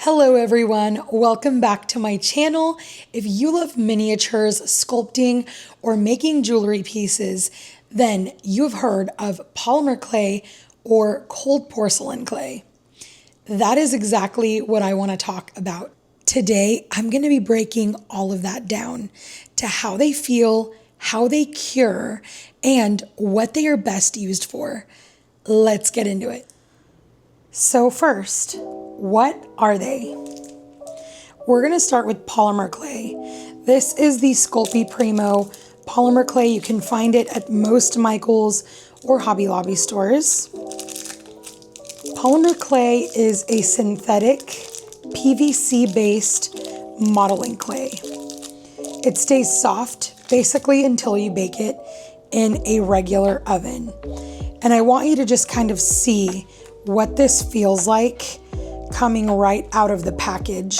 Hello everyone, welcome back to my channel. If you love miniatures, sculpting, or making jewelry pieces, then you've heard of polymer clay or cold porcelain clay. That is exactly what I want to talk about. Today, I'm going to be breaking all of that down to how they feel, how they cure, and what they are best used for. Let's get into it. So first, what are they? We're going to start with polymer clay. This is the Sculpey Primo polymer clay. You can find it at most Michaels or Hobby Lobby stores. Polymer clay is a synthetic PVC-based modeling clay. It stays soft basically until you bake it in a regular oven. And I want you to just kind of see what this feels like coming right out of the package.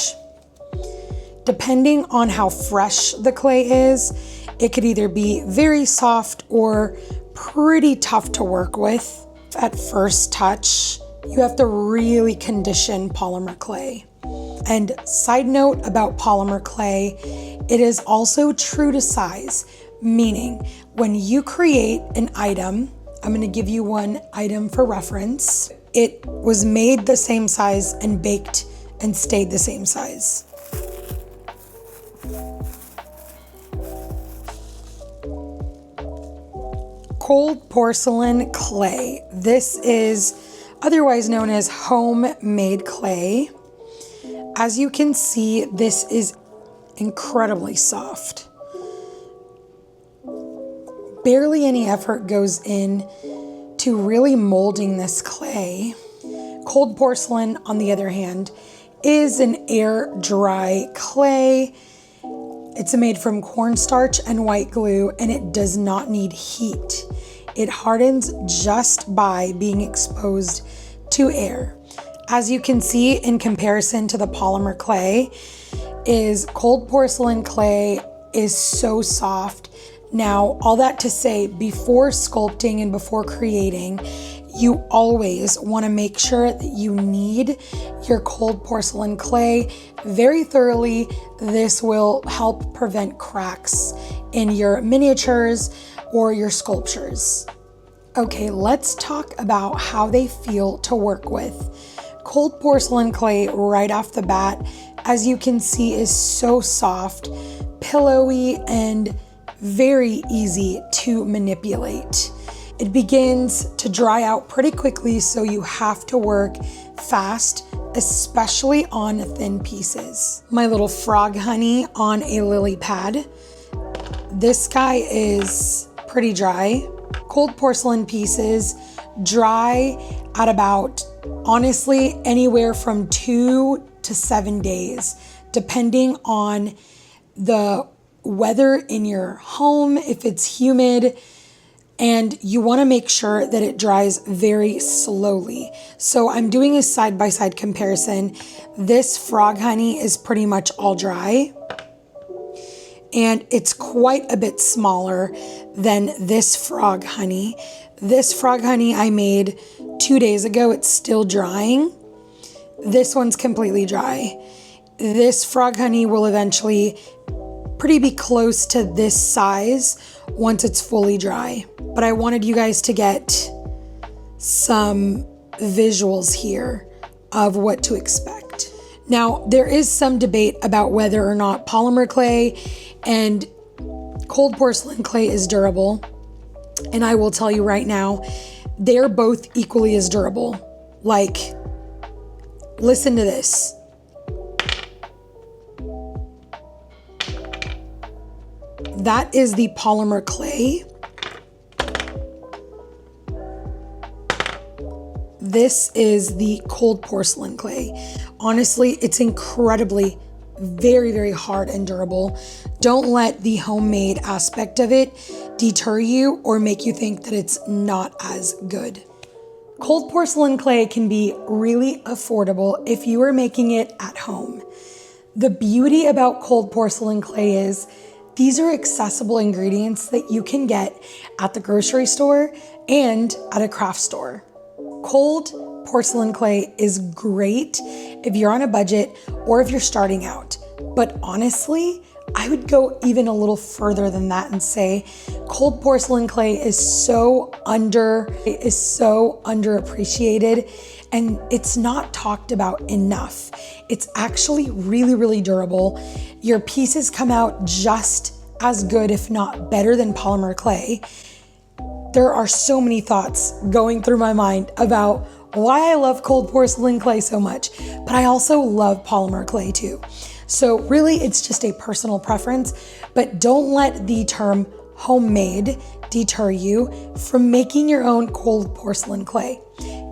Depending on how fresh the clay is, it could either be very soft or pretty tough to work with. At first touch, you have to really condition polymer clay. And side note about polymer clay, it is also true to size, meaning when you create an item, I'm going to give you one item for reference. It was made the same size and baked and stayed the same size. Cold porcelain clay. This is otherwise known as homemade clay. As you can see, this is incredibly soft. Barely any effort goes in to really molding this clay. Cold porcelain, on the other hand, is an air dry clay. It's made from cornstarch and white glue, and it does not need heat. It hardens just by being exposed to air. As you can see, in comparison to the polymer clay, is cold porcelain clay is so soft. Now, all that to say, before sculpting and before creating, you always want to make sure that you knead your cold porcelain clay very thoroughly. This will help prevent cracks in your miniatures or your sculptures. Okay, let's talk about how they feel to work with. Cold porcelain clay right off the bat, as you can see, is so soft, pillowy, and very easy to manipulate. It begins to dry out pretty quickly, so you have to work fast, especially on thin pieces. My little frog honey on a lily pad. This guy is pretty dry. Cold porcelain pieces dry at about, honestly, anywhere from 2 to 7 days, depending on the weather in your home, if it's humid, and you want to make sure that it dries very slowly. So I'm doing a side-by-side comparison. This frog honey is pretty much all dry, and it's quite a bit smaller than this frog honey. This frog honey I made 2 days ago. It's still drying. This one's completely dry. This frog honey will eventually be close to this size once it's fully dry. But I wanted you guys to get some visuals here of what to expect. Now, there is some debate about whether or not polymer clay and cold porcelain clay is durable. And I will tell you right now, they're both equally as durable. Like, listen to this. That is the polymer clay. This is the cold porcelain clay. Honestly, it's incredibly, very, very hard and durable. Don't let the homemade aspect of it deter you or make you think that it's not as good. Cold porcelain clay can be really affordable if you are making it at home. The beauty about cold porcelain clay is these are accessible ingredients that you can get at the grocery store and at a craft store. Cold porcelain clay is great if you're on a budget or if you're starting out. But honestly, I would go even a little further than that and say cold porcelain clay is so underappreciated, and it's not talked about enough. It's actually really, really durable. Your pieces come out just as good, if not better, than polymer clay. There are so many thoughts going through my mind about why I love cold porcelain clay so much, but I also love polymer clay too. So really, it's just a personal preference, but don't let the term homemade deter you from making your own cold porcelain clay.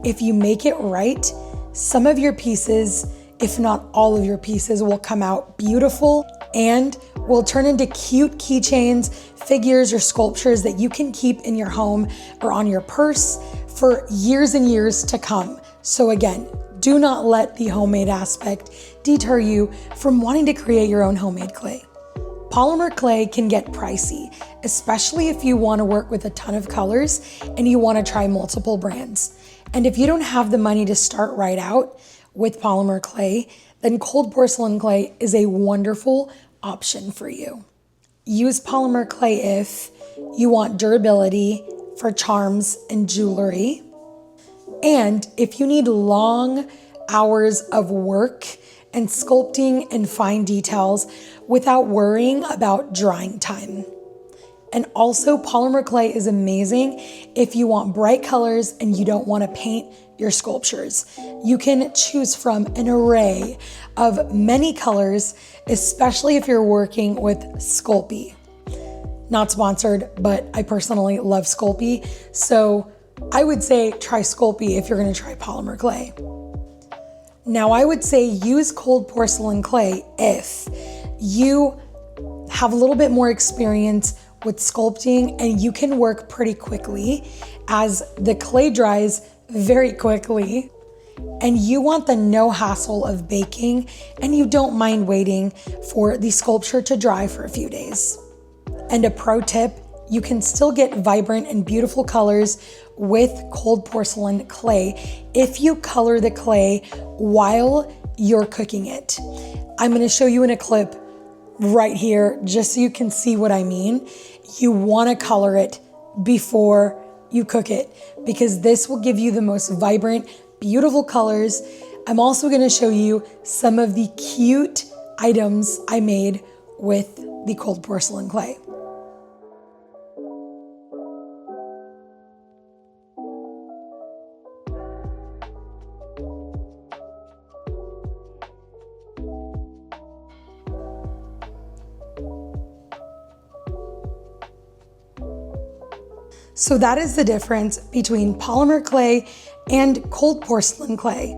If you make it right, some of your pieces, if not all of your pieces, will come out beautiful and will turn into cute keychains, figures, or sculptures that you can keep in your home or on your purse for years and years to come. So again, do not let the homemade aspect deter you from wanting to create your own homemade clay. Polymer clay can get pricey, especially if you want to work with a ton of colors and you want to try multiple brands. And if you don't have the money to start right out with polymer clay, then cold porcelain clay is a wonderful option for you. Use polymer clay if you want durability for charms and jewelry, and if you need long hours of work and sculpting and fine details without worrying about drying time. And also, polymer clay is amazing if you want bright colors and you don't want to paint your sculptures. You can choose from an array of many colors, especially if you're working with Sculpey. Not sponsored, but I personally love Sculpey. So I would say try Sculpey if you're going to try polymer clay. Now, I would say use cold porcelain clay if you have a little bit more experience with sculpting and you can work pretty quickly, as the clay dries very quickly, and you want the no hassle of baking and you don't mind waiting for the sculpture to dry for a few days. And a pro tip, you can still get vibrant and beautiful colors with cold porcelain clay if you color the clay while you're cooking it. I'm going to show you in a clip right here just so you can see what I mean. You want to color it before you cook it because this will give you the most vibrant, beautiful colors. I'm also going to show you some of the cute items I made with the cold porcelain clay. So that is the difference between polymer clay and cold porcelain clay.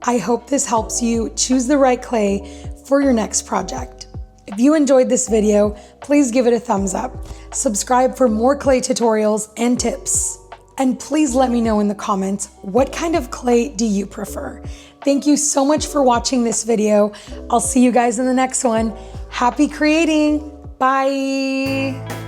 I hope this helps you choose the right clay for your next project. If you enjoyed this video, please give it a thumbs up. Subscribe for more clay tutorials and tips. And please let me know in the comments, what kind of clay do you prefer? Thank you so much for watching this video. I'll see you guys in the next one. Happy creating. Bye.